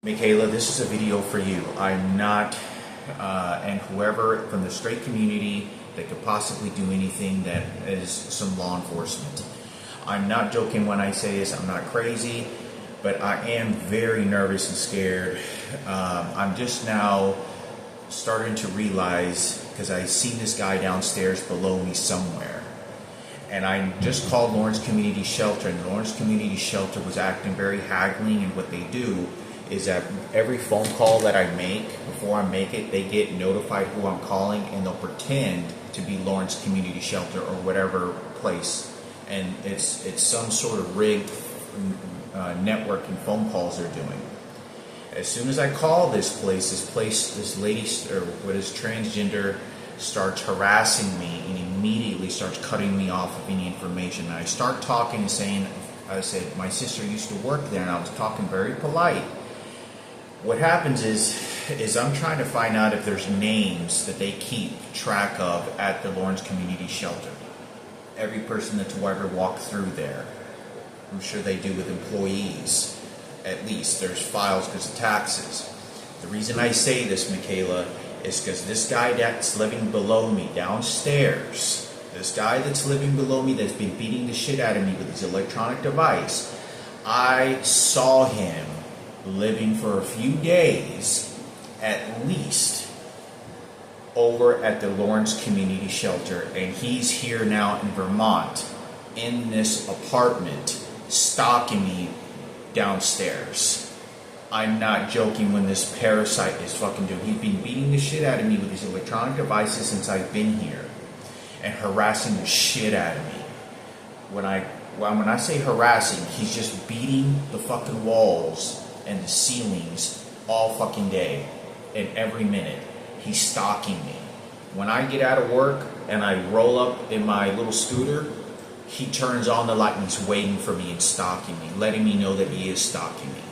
Mikayla, this is a video for you. I'm not, and whoever from the straight community that could possibly do anything that is some law enforcement. I'm not joking when I say this, I'm not crazy, but I am very nervous and scared. I'm just now starting to realize, because I seen this guy downstairs below me somewhere. And I just called Lawrence Community Shelter, and the Lawrence Community Shelter was acting very haggling, and what they do is that every phone call that I make, before I make it, they get notified who I'm calling, and they'll pretend to be Lawrence Community Shelter or whatever place. And it's some sort of rigged network and phone calls they're doing. As soon as I call this lady, or what is transgender, starts harassing me and immediately starts cutting me off of any information. And I start talking and saying, I said, my sister used to work there, and I was talking very polite. What happens is I'm trying to find out if there's names that they keep track of at the Lawrence Community Shelter. Every person that's ever walked through there. I'm sure they do with employees. At least there's files because of taxes. The reason I say this, Mikayla, is because this guy that's living below me downstairs, this guy that's living below me that's been beating the shit out of me with his electronic device, I saw him living for a few days at least over at the Lawrence Community Shelter, and he's here now in Vermont in this apartment stalking me downstairs. I'm not joking when this parasite is fucking doing. He's been beating the shit out of me with his electronic devices since I've been here and harassing the shit out of me. When I say harassing, he's just beating the fucking walls and the ceilings all fucking day and every minute. He's stalking me. When I get out of work and I roll up in my little scooter, he turns on the light and he's waiting for me and stalking me, letting me know that he is stalking me.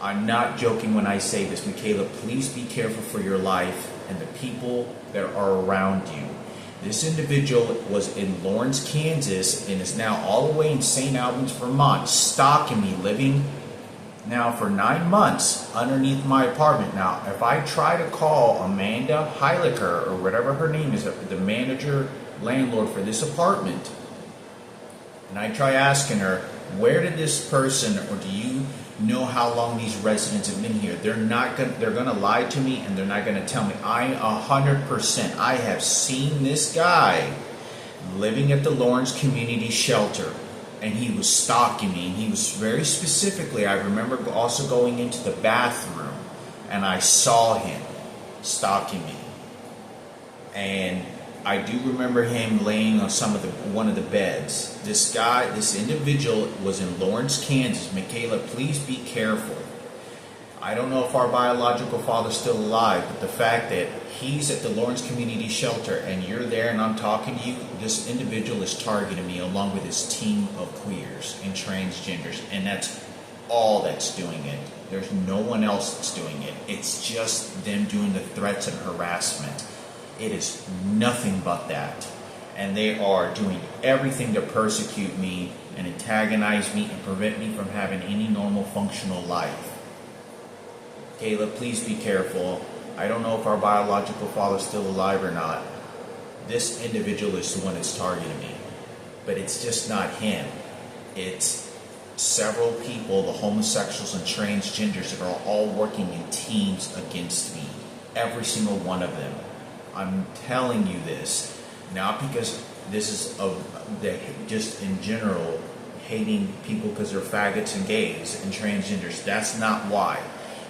I'm not joking when I say this, Mikayla. Please be careful for your life and the people that are around you. This individual was in Lawrence, Kansas, and is now all the way in St. Albans, Vermont, stalking me, living now for 9 months underneath my apartment. Now, if I try to call Amanda Heiliker, or whatever her name is, the manager, landlord for this apartment, and I try asking her, where did this person, or do you know how long these residents have been here? They're gonna lie to me, and they're not gonna tell me. 100%, I have seen this guy living at the Lawrence Community Shelter, and he was stalking me, and he was very specifically, I remember also going into the bathroom, and I saw him stalking me. And I do remember him laying on one of the beds. This individual was in Lawrence, Kansas. Mikayla, please be careful. I don't know if our biological father's still alive, but the fact that he's at the Lawrence Community Shelter and you're there and I'm talking to you, this individual is targeting me along with his team of queers and transgenders, and that's all that's doing it. There's no one else that's doing it. It's just them doing the threats and harassment. It is nothing but that. And they are doing everything to persecute me and antagonize me and prevent me from having any normal functional life. Kayla, please be careful. I don't know if our biological father's still alive or not. This individual is the one that's targeting me. But it's just not him. It's several people, the homosexuals and transgenders, that are all working in teams against me. Every single one of them. I'm telling you this, not because this is just in general hating people because they're faggots and gays and transgenders. That's not why.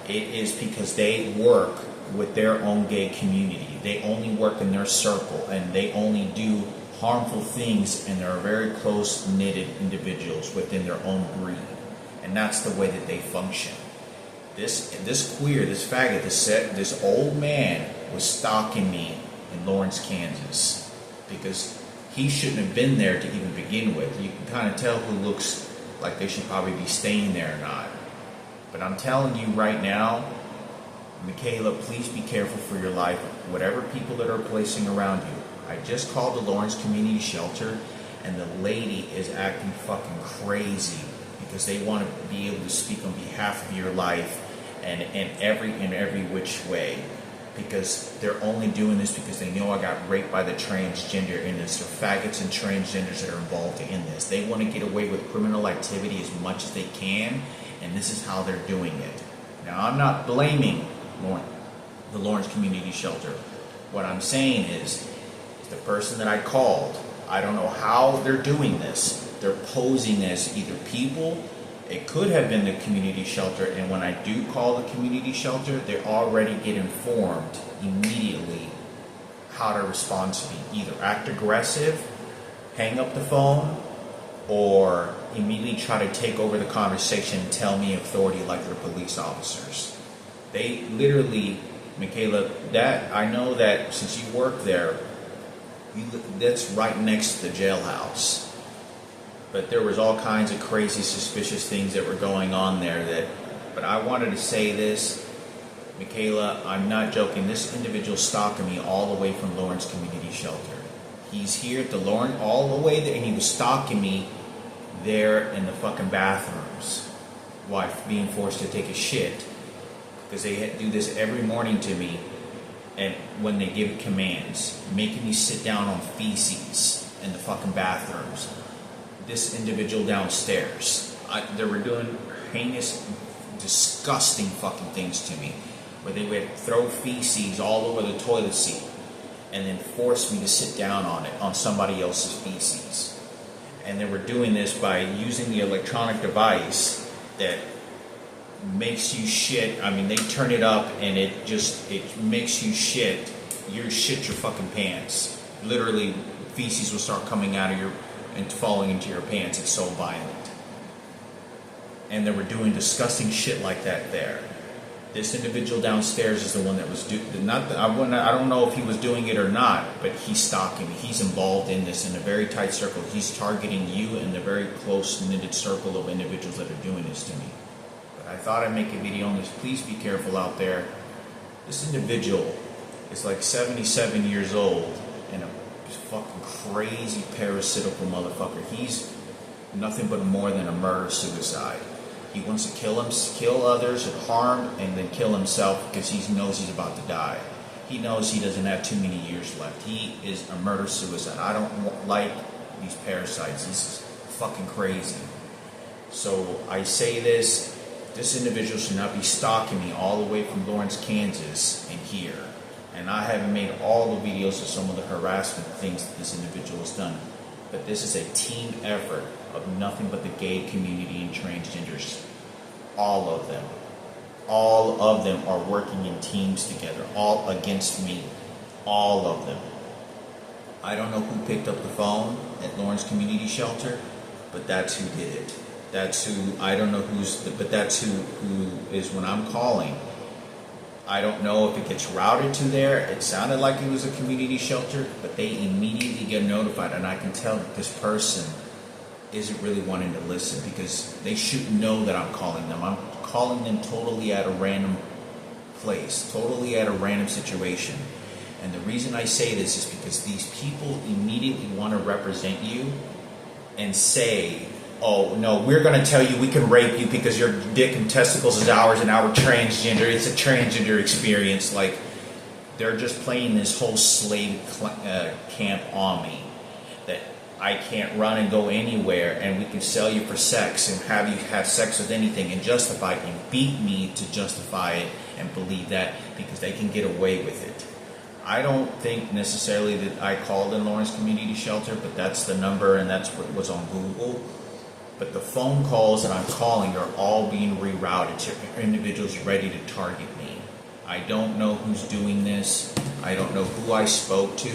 It is because they work with their own gay community. They only work in their circle, and they only do harmful things, and they're very close-knitted individuals within their own breed. And that's the way that they function. This queer, this faggot, this old man was stalking me in Lawrence, Kansas, because he shouldn't have been there to even begin with. You can kind of tell who looks like they should probably be staying there or not. But I'm telling you right now, Mikayla, please be careful for your life. Whatever people that are placing around you. I just called the Lawrence Community Shelter, and the lady is acting fucking crazy because they want to be able to speak on behalf of your life and in every which way, because they're only doing this because they know I got raped by the transgender in this, or faggots and transgenders that are involved in this. They want to get away with criminal activity as much as they can, and this is how they're doing it. Now, I'm not blaming the Lawrence Community Shelter. What I'm saying is the person that I called, I don't know how they're doing this. They're posing as either people. It could have been the community shelter, and when I do call the community shelter, they already get informed immediately how to respond to me. Either act aggressive, hang up the phone, or immediately try to take over the conversation and tell me authority like they're police officers. They literally, Mikayla, that I know that since you work there, that's right next to the jailhouse. But there was all kinds of crazy, suspicious things that were going on there. But I wanted to say this, Mikayla, I'm not joking. This individual stalking me all the way from Lawrence Community Shelter. He's here at the Lawrence, all the way there, and he was stalking me there in the fucking bathrooms while being forced to take a shit. Because they do this every morning to me, and when they give commands, making me sit down on feces in the fucking bathrooms. This individual downstairs, they were doing heinous, disgusting fucking things to me, where they would throw feces all over the toilet seat and then force me to sit down on it, on somebody else's feces. And they were doing this by using the electronic device that makes you shit. I mean, they turn it up and it makes you shit. You shit your fucking pants. Literally, feces will start coming out of your and falling into your pants. It's so violent. And they were doing disgusting shit like that there. This individual downstairs is the one that was I don't know if he was doing it or not, but he's stalking me. He's involved in this in a very tight circle. He's targeting you and the very close-knitted circle of individuals that are doing this to me. But I thought I'd make a video on this. Please be careful out there. This individual is like 77 years old and a fucking crazy parasitical motherfucker. He's nothing but more than a murder-suicide. He wants to kill others and harm, and then kill himself because he knows he's about to die. He knows he doesn't have too many years left. He is a murder-suicide. I don't like these parasites. This is fucking crazy. So I say this individual should not be stalking me all the way from Lawrence, Kansas and here. And I haven't made all the videos of some of the harassment things that this individual has done. But this is a team effort of nothing but the gay community and transgenders. All of them. All of them are working in teams together. All against me. All of them. I don't know who picked up the phone at Lawrence Community Shelter, but that's who did it. That's who, I don't know but that's who is when I'm calling. I don't know if it gets routed to there. It sounded like it was a community shelter, but they immediately get notified, and I can tell that this person isn't really wanting to listen because they should know that I'm calling them. I'm calling them totally at a random place, totally at a random situation. And the reason I say this is because these people immediately want to represent you and say, oh, no, we're going to tell you we can rape you because your dick and testicles is ours and our transgender. It's a transgender experience. Like, they're just playing this whole slave camp on me. That I can't run and go anywhere and we can sell you for sex and have you have sex with anything and justify it and beat me to justify it and believe that because they can get away with it. I don't think necessarily that I called in Lawrence Community Shelter, but that's the number and that's what was on Google. But the phone calls that I'm calling are all being rerouted to individuals ready to target me. I don't know who's doing this. I don't know who I spoke to.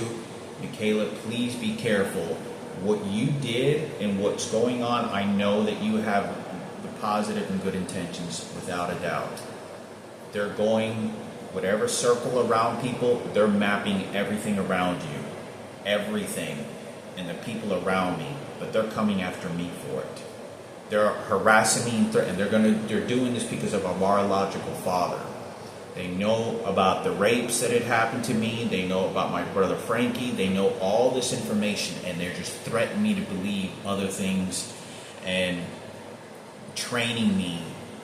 Mikayla, please be careful. What you did and what's going on, I know that you have the positive and good intentions, without a doubt. They're going, whatever circle around people, they're mapping everything around you. Everything. And the people around me. But they're coming after me for it. They're harassing me and they're doing this because of our biological father. They know about the rapes that had happened to me. They know about my brother Frankie. They know all this information and they're just threatening me to believe other things and training me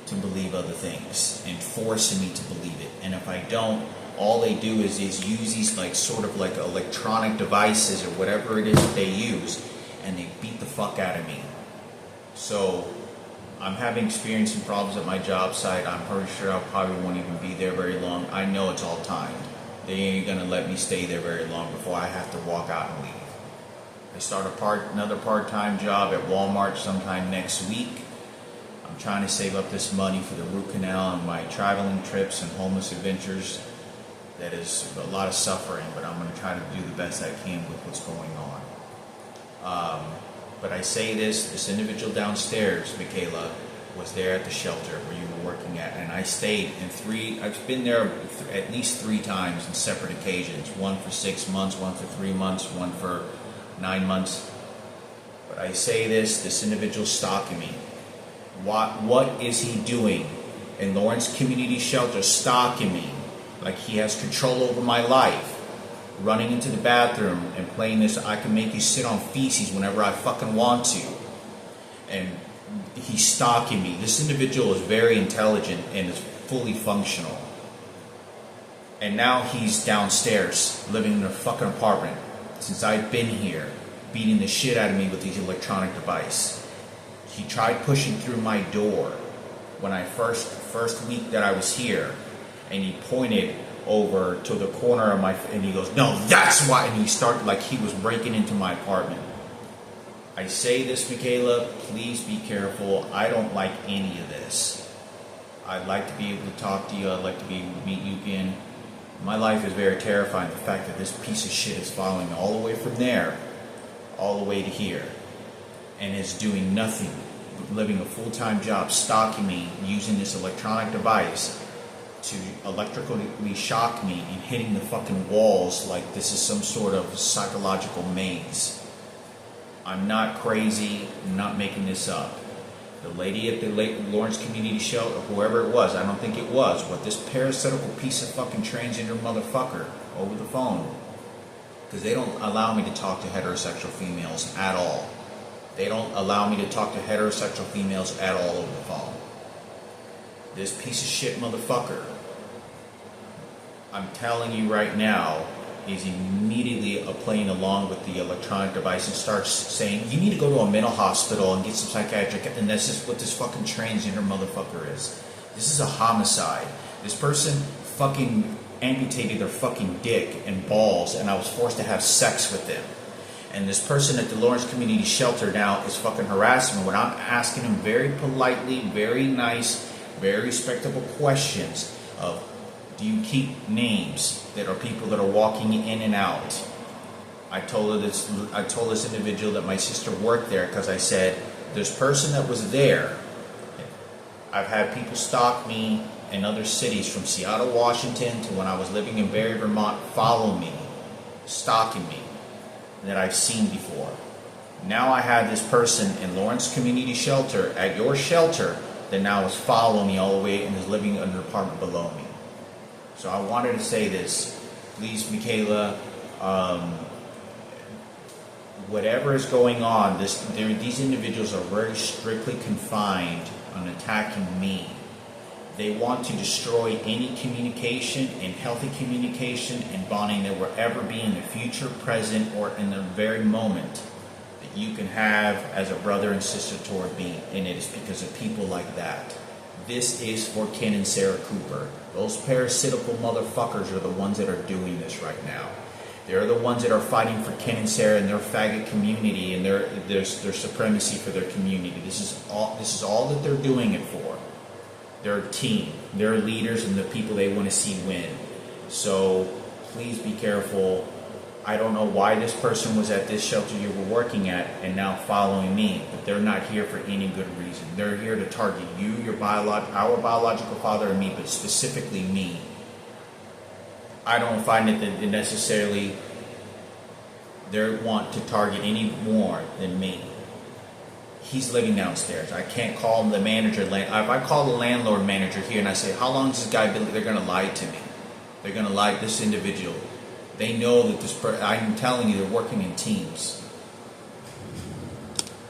to believe other things and forcing me to believe it. And if I don't, all they do is use these like sort of like electronic devices or whatever it is that they use, and they beat the fuck out of me. So I'm experiencing problems at my job site. I'm pretty sure I probably won't even be there very long. I know it's all timed. They ain't gonna let me stay there very long before I have to walk out and leave. I start another part-time job at Walmart sometime next week. I'm trying to save up this money for the root canal and my traveling trips and homeless adventures. That is a lot of suffering, but I'm going to try to do the best I can with what's going on. But I say this individual downstairs, Mikayla, was there at the shelter where you were working at, and I stayed I've been there at least 3 times on separate occasions, one for 6 months, one for 3 months, one for 9 months. But I say this individual stalking me. What is he doing in Lawrence Community Shelter, stalking me like he has control over my life, running into the bathroom and playing this I can make you sit on feces whenever I fucking want to, and he's stalking me. This individual is very intelligent and is fully functional, and now he's downstairs living in a fucking apartment since I've been here, beating the shit out of me with these electronic devices. He tried pushing through my door when I first week that I was here, and he pointed over to the corner of and he goes, "No, that's why," and he started like he was breaking into my apartment. I say this, Mikayla, please be careful. I don't like any of this. I'd like to be able to talk to you. I'd like to be able to meet you again. My life is very terrifying. The fact that this piece of shit is following me all the way from there, all the way to here, and is doing nothing, living a full-time job, stalking me, using this electronic device to electrically shock me and hitting the fucking walls like this is some sort of psychological maze. I'm not crazy. I'm not making this up. The lady at the Lawrence Community Shelter, whoever it was, I don't think it was, but this parasitical piece of fucking transgender motherfucker over the phone, because they don't allow me to talk to heterosexual females at all. They don't allow me to talk to heterosexual females at all over the phone. This piece of shit motherfucker, I'm telling you right now, is immediately playing along with the electronic device and starts saying, you need to go to a mental hospital and get some psychiatric, and that's just what this fucking transgender motherfucker is. This is a homicide. This person fucking amputated their fucking dick and balls, and I was forced to have sex with them. And this person at the Lawrence Community Shelter now is fucking harassing me when I'm asking him very politely, very nice, very respectable questions of, do you keep names that are people that are walking in and out? I told this individual that my sister worked there because I said, this person that was there, I've had people stalk me in other cities from Seattle, Washington to when I was living in Barrie, Vermont, follow me, stalking me, that I've seen before. Now I have this person in Lawrence Community Shelter at your shelter that now is following me all the way and is living in an apartment below me. So I wanted to say this. Please, Mikayla, whatever is going on, these individuals are very strictly confined on attacking me. They want to destroy any communication and healthy communication and bonding that will ever be in the future, present, or in the very moment that you can have as a brother and sister toward me, and it is because of people like that. This is for Ken and Sarah Cooper. Those parasitical motherfuckers are the ones that are doing this right now. They're the ones that are fighting for Ken and Sarah and their faggot community and their supremacy for their community. This is all that they're doing it for. Their team, their leaders, and the people they want to see win. So please be careful. I don't know why this person was at this shelter you were working at and now following me, but they're not here for any good reason. They're here to target you, our biological father, and me, but specifically me. I don't find it that necessarily they want to target any more than me. He's living downstairs. I can't call him the manager. If I call the landlord manager here and I say, how long has this guy been, they're going to lie to me. They're going to lie to this individual. They know that I'm telling you, they're working in teams.